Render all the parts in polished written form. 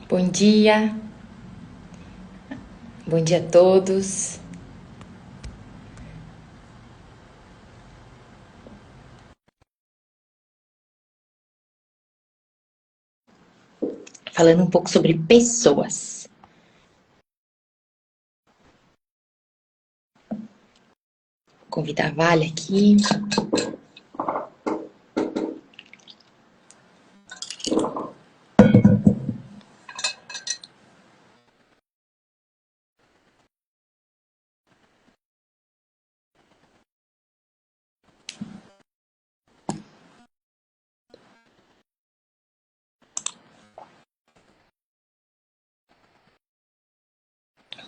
Bom dia, bom dia a todos. Falando um pouco sobre pessoas. Vou convidar a Vale aqui.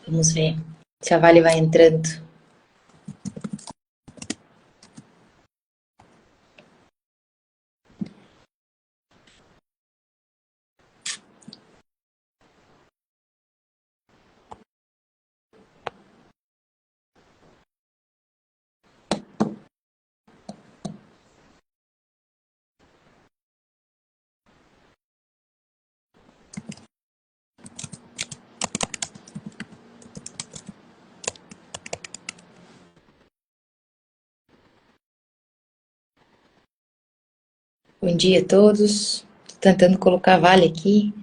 Vamos ver se a Vale vai entrando. Bom dia a todos. Tô tentando colocar a Vale aqui.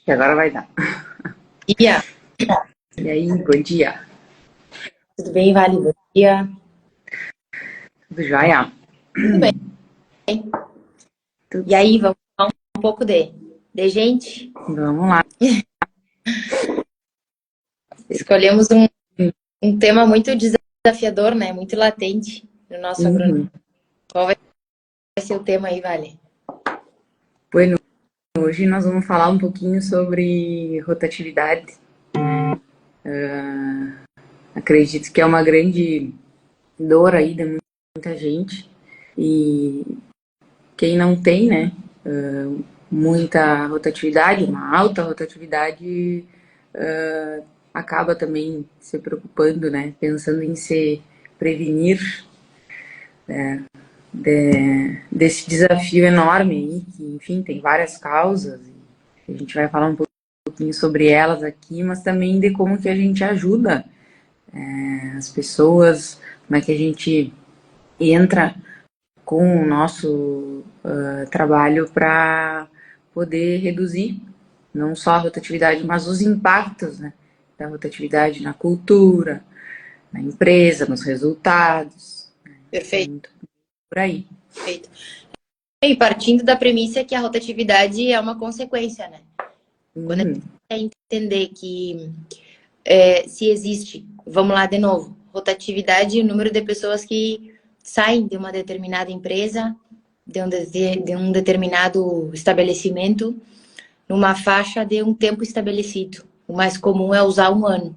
E agora vai dar. Dia, E aí, bom dia. tudo bem, Vale? Bom dia. Tudo jóia? Tudo bem. Tudo... E aí, vamos falar um pouco de gente? Vamos lá. Escolhemos um tema muito desafiador, né? Muito latente no nosso agronomia. Uhum. Qual vai ser o tema aí, Vale? Bueno, hoje nós vamos falar um pouquinho sobre rotatividade. Acredito que é uma grande dor aí de muita gente. E quem não tem, né, muita rotatividade, uma alta rotatividade, acaba também se preocupando, né, pensando em se prevenir desse desafio enorme aí, que, enfim, tem várias causas, e a gente vai falar um pouquinho sobre elas aqui, mas também de como que a gente ajuda as pessoas, como é que a gente entra com o nosso trabalho para poder reduzir não só a rotatividade, mas os impactos, né, da rotatividade na cultura, na empresa, nos resultados. É Perfeito. muito por aí. Perfeito. E partindo da premissa que a rotatividade é uma consequência, né? Quando a Uhum. gente quer entender que se existe, vamos lá de novo, rotatividade, o número de pessoas que saem de uma determinada empresa, de um determinado estabelecimento, numa faixa de um tempo estabelecido. O mais comum é usar um ano.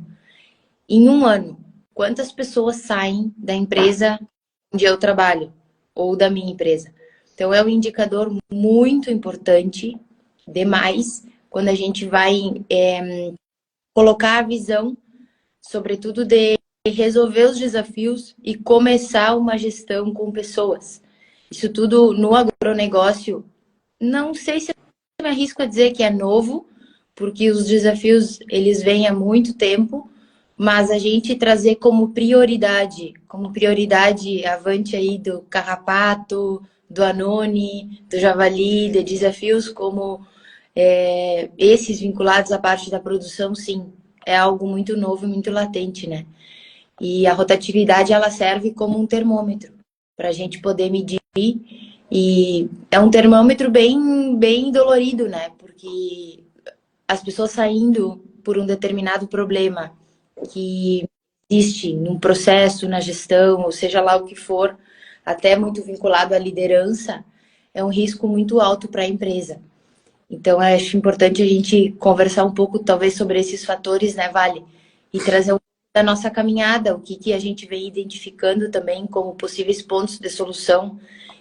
Em um ano, quantas pessoas saem da empresa onde eu trabalho ou da minha empresa? Então, é um indicador muito importante, demais, quando a gente vai colocar a visão, sobretudo de resolver os desafios e começar uma gestão com pessoas. Isso tudo no agronegócio, não sei se eu me arrisco a dizer que é novo, porque os desafios eles vêm há muito tempo, mas a gente trazer como prioridade avante aí do carrapato, do anone, do javali, de desafios como esses vinculados à parte da produção, sim, é algo muito novo e muito latente, né? E a rotatividade ela serve como um termômetro para a gente poder medir, e é um termômetro bem dolorido, né? Porque as pessoas saindo por um determinado problema que existe num processo, na gestão, ou seja lá o que for, até muito vinculado à liderança, é um risco muito alto para a empresa. Então, eu acho importante a gente conversar um pouco, talvez, sobre esses fatores, né, Vale? E trazer um pouco da nossa caminhada, o que a gente vem identificando também como possíveis pontos de solução.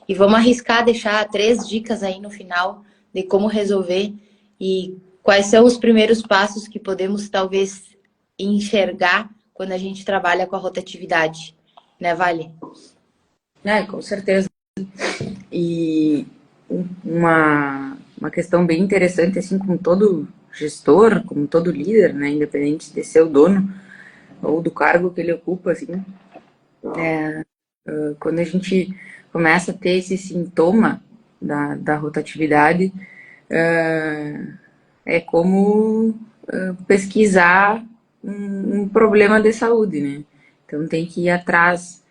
E vamos arriscar deixar 3 dicas aí no final de como resolver e quais são os primeiros passos que podemos, talvez, enxergar quando a gente trabalha com a rotatividade. Né, Vale? Com certeza. E uma questão bem interessante, assim, como todo gestor, como todo líder, né, independente de ser o dono ou do cargo que ele ocupa, assim, quando a gente começa a ter esse sintoma da rotatividade, é como pesquisar um problema de saúde, né? Então tem que ir atrás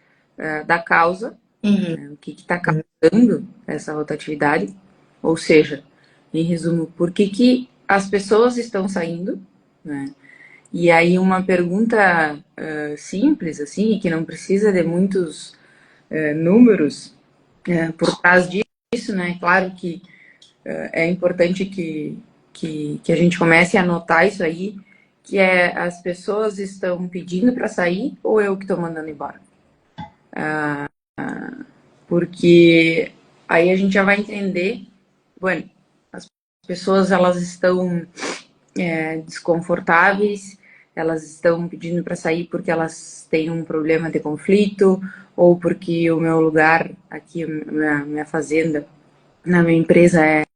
da causa, o que está causando essa rotatividade, ou seja, em resumo, por que as pessoas estão saindo, né? E aí uma pergunta simples, assim, que não precisa de muitos números por trás disso, né? Claro que é importante que a gente comece a notar isso aí, que as pessoas estão pedindo para sair ou eu que estou mandando embora. Porque aí a gente já vai entender, bueno, as pessoas elas estão desconfortáveis, elas estão pedindo para sair porque elas têm um problema de conflito ou porque o meu lugar aqui, minha fazenda, na minha empresa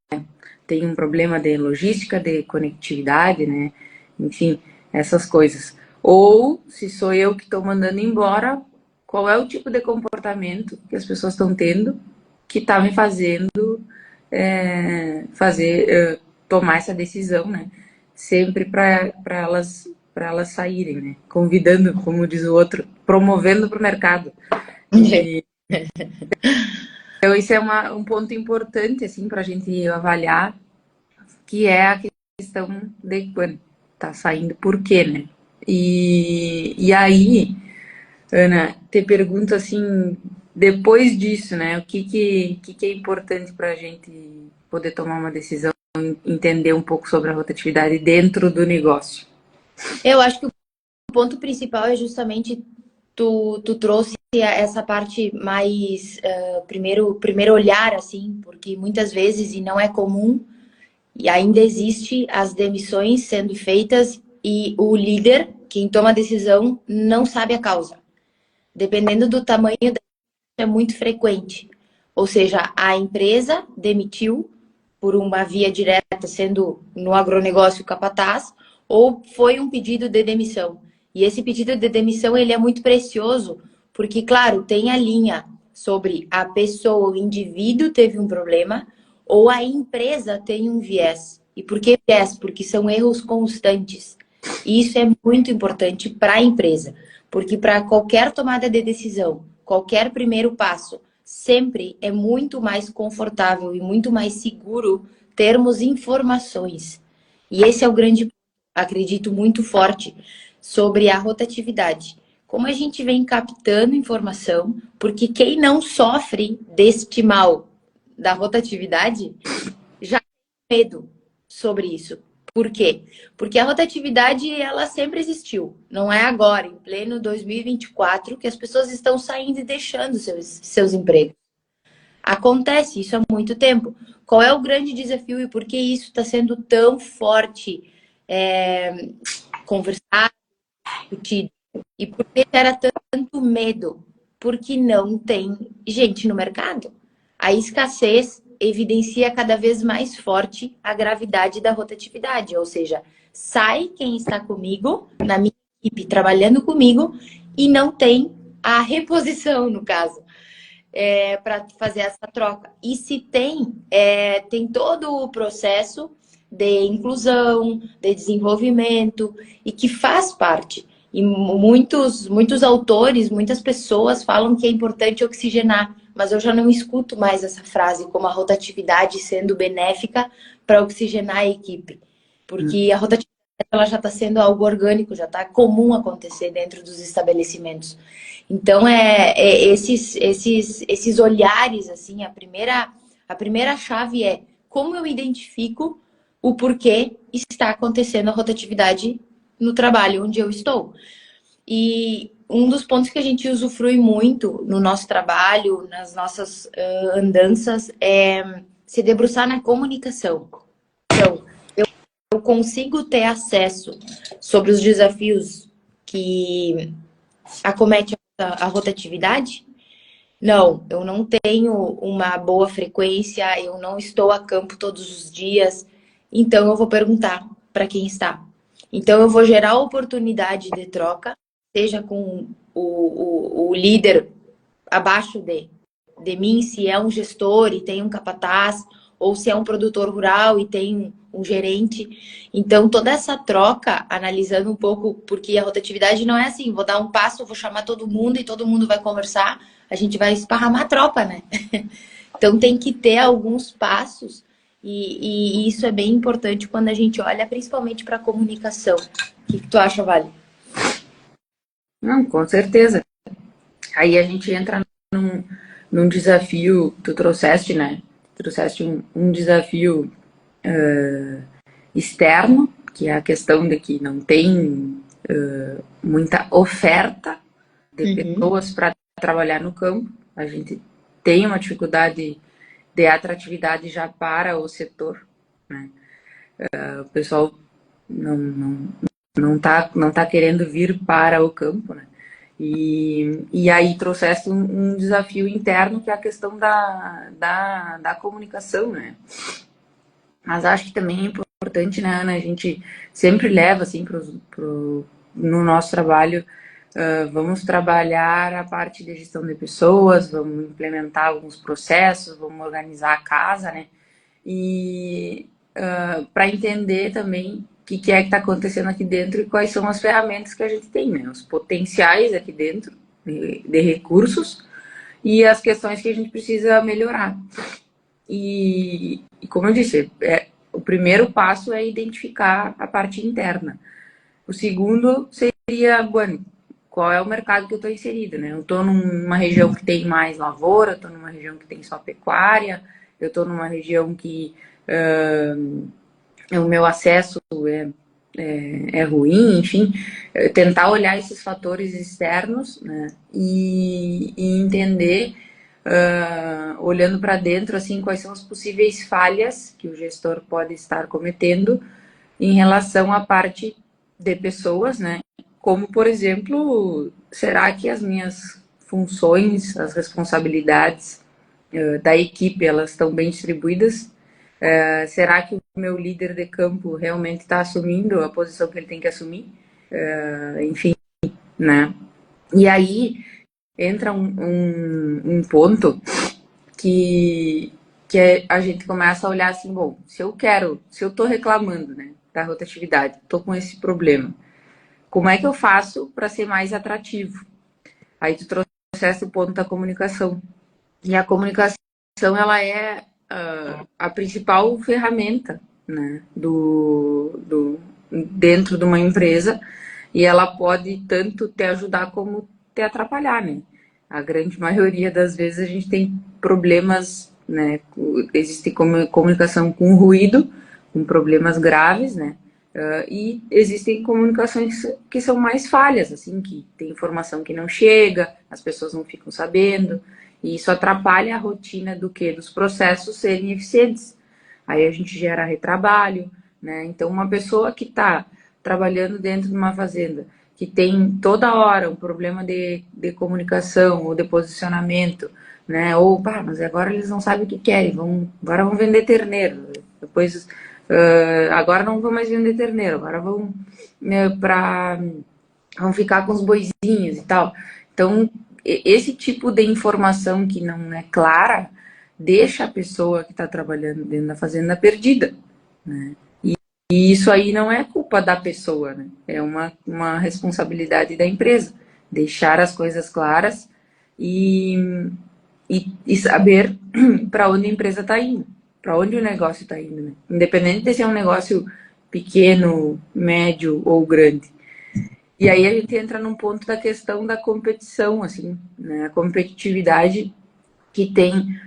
tem um problema de logística, de conectividade, né? Enfim, essas coisas. Ou, se sou eu que estou mandando embora, qual é o tipo de comportamento que as pessoas estão tendo que está me fazendo tomar essa decisão, né? Sempre para elas saírem, né? Convidando, como diz o outro, promovendo para o mercado. E, então, isso é um ponto importante, assim, para a gente avaliar, que é a questão de quando tá saindo, por quê, né? E aí, Ana, te pergunto assim, depois disso, né? O que é importante para a gente poder tomar uma decisão, entender um pouco sobre a rotatividade dentro do negócio? Eu acho que o ponto principal é justamente tu trouxe essa parte mais primeiro olhar, assim, porque muitas vezes, e não é comum, e ainda existe as demissões sendo feitas e o líder, quem toma a decisão, não sabe a causa. Dependendo do tamanho da é muito frequente. Ou seja, a empresa demitiu por uma via direta, sendo no agronegócio capataz, ou foi um pedido de demissão. E esse pedido de demissão ele é muito precioso, porque, claro, tem a linha sobre a pessoa, o indivíduo teve um problema, ou a empresa tem um viés. E por que viés? Porque são erros constantes. E isso é muito importante para a empresa, porque para qualquer tomada de decisão, qualquer primeiro passo, sempre é muito mais confortável e muito mais seguro termos informações. E esse é o grande, acredito, muito forte sobre a rotatividade. Como a gente vem captando informação, porque quem não sofre deste mal da rotatividade já tem medo sobre isso. Por quê? Porque a rotatividade, ela sempre existiu. Não é agora, em pleno 2024, que as pessoas estão saindo e deixando seus empregos. Acontece isso há muito tempo. Qual é o grande desafio e por que isso está sendo tão forte conversado, discutido? E por que gera tanto medo? Porque não tem gente no mercado. A escassez evidencia cada vez mais forte a gravidade da rotatividade, ou seja, sai quem está comigo, na minha equipe, trabalhando comigo, e não tem a reposição, no caso, para fazer essa troca. E se tem, tem todo o processo de inclusão, de desenvolvimento, e que faz parte. E muitos autores, muitas pessoas falam que é importante oxigenar, mas eu já não escuto mais essa frase como a rotatividade sendo benéfica para oxigenar a equipe. Porque a rotatividade ela já está sendo algo orgânico, já está comum acontecer dentro dos estabelecimentos. Então, esses olhares, assim, a A primeira chave é como eu identifico o porquê está acontecendo a rotatividade no trabalho onde eu estou. E um dos pontos que a gente usufrui muito no nosso trabalho, nas nossas andanças, é se debruçar na comunicação. Então, eu consigo ter acesso sobre os desafios que acomete a rotatividade? Não, eu não tenho uma boa frequência, eu não estou a campo todos os dias, então eu vou perguntar para quem está. Então eu vou gerar oportunidade de troca, seja com o líder abaixo de mim, se é um gestor e tem um capataz, ou se é um produtor rural e tem um gerente. Então, toda essa troca, analisando um pouco, porque a rotatividade não é assim, vou dar um passo, vou chamar todo mundo e todo mundo vai conversar, a gente vai esparramar a tropa, né? Então, tem que ter alguns passos e isso é bem importante quando a gente olha principalmente para a comunicação. O que tu acha, Vale? Não, com certeza. Aí a gente entra num desafio, tu trouxeste, né? Trouxeste um desafio externo, que é a questão de que não tem muita oferta de pessoas para trabalhar no campo. A gente tem uma dificuldade de atratividade já para o setor, né? O pessoal não tá querendo vir para o campo, né? E aí trouxesse um desafio interno, que é a questão da comunicação, né? Mas acho que também é importante, né, Ana? A gente sempre leva, assim, no nosso trabalho, vamos trabalhar a parte de gestão de pessoas, vamos implementar alguns processos, vamos organizar a casa, né? E para entender também o que é que está acontecendo aqui dentro e quais são as ferramentas que a gente tem, né? Os potenciais aqui dentro de recursos e as questões que a gente precisa melhorar. E como eu disse, o primeiro passo é identificar a parte interna. O segundo seria, bueno, qual é o mercado que eu estou inserido, né? Eu estou numa região que tem mais lavoura, estou numa região que tem só pecuária, eu estou numa região que o meu acesso é ruim, enfim, tentar olhar esses fatores externos, né, e entender, olhando para dentro, assim, quais são as possíveis falhas que o gestor pode estar cometendo em relação à parte de pessoas, né, como, por exemplo, será que as minhas funções, as responsabilidades da equipe, elas estão bem distribuídas? Será que o meu líder de campo realmente está assumindo a posição que ele tem que assumir? Enfim, né? E aí entra um ponto que a gente começa a olhar assim, bom, se eu estou reclamando, né, da rotatividade, estou com esse problema, como é que eu faço para ser mais atrativo? Aí tu trouxeste o ponto da comunicação. E a comunicação, ela é a principal ferramenta, né, dentro de uma empresa, e ela pode tanto te ajudar como te atrapalhar, né? A grande maioria das vezes a gente tem problemas, né? Existe comunicação com ruído, com problemas graves, né? E existem comunicações que são mais falhas, assim, que tem informação que não chega, as pessoas não ficam sabendo, e isso atrapalha a rotina do quê? Dos processos serem eficientes. Aí a gente gera retrabalho, né? Então, uma pessoa que está trabalhando dentro de uma fazenda, que tem toda hora um problema de comunicação ou de posicionamento, né? Ou, pá, mas agora eles não sabem o que querem, agora vão vender terneiro, depois agora não vão mais vender terneiro, agora vão ficar com os boizinhos e tal. Então, esse tipo de informação que não é clara deixa a pessoa que está trabalhando dentro da fazenda perdida, né? E isso aí não é culpa da pessoa, né? É uma responsabilidade da empresa deixar as coisas claras e saber para onde a empresa está indo, para onde o negócio está indo, né? Independente de se é um negócio pequeno, médio ou grande. E aí a gente entra num ponto da questão da competição, assim, né? A competitividade que tem